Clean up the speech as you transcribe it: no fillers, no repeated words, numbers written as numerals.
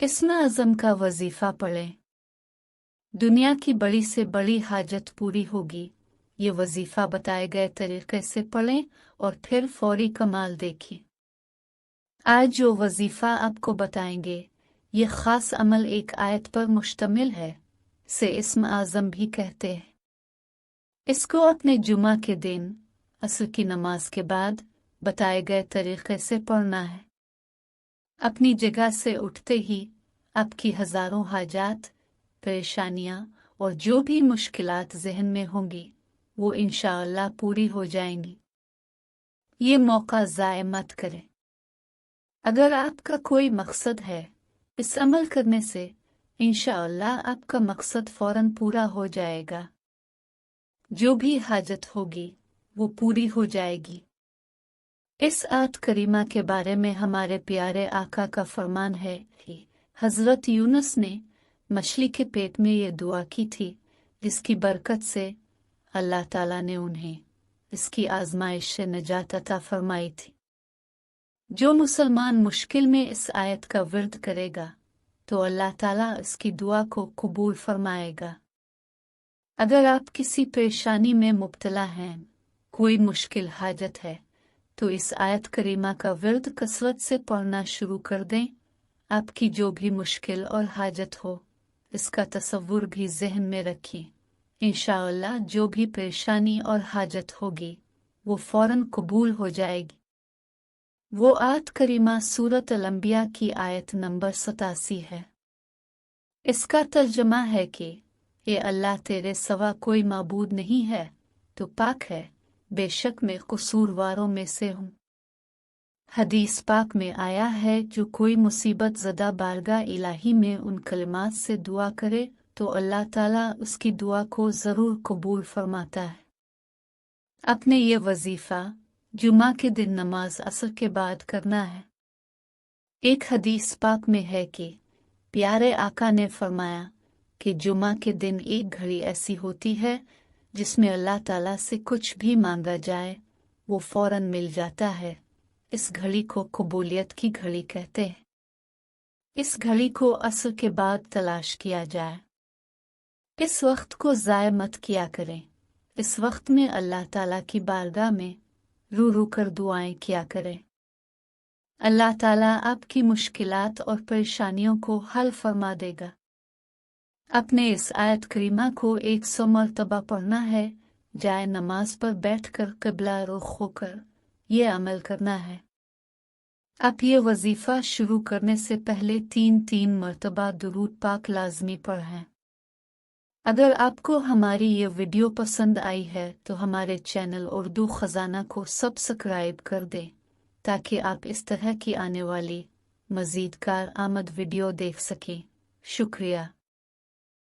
इस्म आज़म का वजीफ़ा पढ़ें। दुनिया की बड़ी से बड़ी हाजत पूरी होगी। ये वजीफ़ा बताए गए तरीके से पढ़ें और फिर फौरी कमाल देखिए। आज जो वजीफ़ा आपको बताएंगे ये ख़ास अमल एक आयत पर मुश्तमिल है, से इस्म आज़म भी कहते हैं। इसको अपने जुमा के दिन असर की नमाज के बाद बताए गए तरीके से पढ़ना है। अपनी जगह से उठते ही आपकी हजारों हाजात, परेशानियां और जो भी मुश्किलात जहन में होंगी वो इंशाअल्लाह पूरी हो जाएंगी। ये मौका ज़ाय मत करें। अगर आपका कोई मकसद है इस अमल करने से, इंशाअल्लाह आपका मकसद फौरन पूरा हो जाएगा। जो भी हाजत होगी वो पूरी हो जाएगी। इस आयत करीमा के बारे में हमारे प्यारे आका का फरमान है कि हज़रत यूनुस ने मछली के पेट में ये दुआ की थी, जिसकी बरकत से अल्लाह ताला ने उन्हें इसकी आजमाइश से निजात अता फरमाई थी। जो मुसलमान मुश्किल में इस आयत का विर्द करेगा तो अल्लाह ताला इसकी दुआ को कबूल फरमाएगा। अगर आप किसी परेशानी में मुब्तला हैं, कोई मुश्किल हाजत है, तो इस आयत करीमा का विर्द कसरत से पढ़ना शुरू कर दें। आपकी जो भी मुश्किल और हाजत हो इसका तसव्वुर भी जहन में रखें। इंशाअल्लाह जो भी परेशानी और हाजत होगी वो फौरन कबूल हो जाएगी। वो आयत करीमा सूरत अल-अंबिया की आयत नंबर 87 है। इसका तर्जमा है कि ये अल्लाह तेरे सिवा कोई माबूद नहीं है, तो पाक है, बेशक मैं कसूरवारों में से हूँ। हदीस पाक में आया है, जो कोई मुसीबत ज़दा बारगाह इलाही में उन कलिमात से दुआ करे तो अल्लाह ताला उसकी दुआ को ज़रूर कबूल फरमाता है। अपने ये वजीफ़ा जुमा के दिन नमाज असर के बाद करना है। एक हदीस पाक में है कि प्यारे आका ने फरमाया कि जुमा के दिन एक घड़ी ऐसी होती है जिसमें अल्लाह ताला से कुछ भी मांगा जाए वो फौरन मिल जाता है। इस घड़ी को कबूलियत की घड़ी कहते हैं। इस घड़ी को असर के बाद तलाश किया जाए। इस वक्त को ज़ाय मत किया करें। इस वक्त में अल्लाह ताला की बारगाह में रू रू कर दुआएं किया करें। अल्लाह ताला आपकी मुश्किलात और परेशानियों को हल फरमा देगा। अपने इस आयत करीमा को 100 मरतबा पढ़ना है। जाए नमाज पर बैठकर क़िबला रुख होकर ये अमल करना है। आप ये वजीफ़ा शुरू करने से पहले 3-3 मरतबा दुरूद पाक लाजमी पढ़ें। अगर आपको हमारी ये वीडियो पसंद आई है तो हमारे चैनल उर्दू ख़जाना को सब्सक्राइब कर दें, ताकि आप इस तरह की आने वाली मज़ीद कारआमद वीडियो देख सकें। शुक्रिया।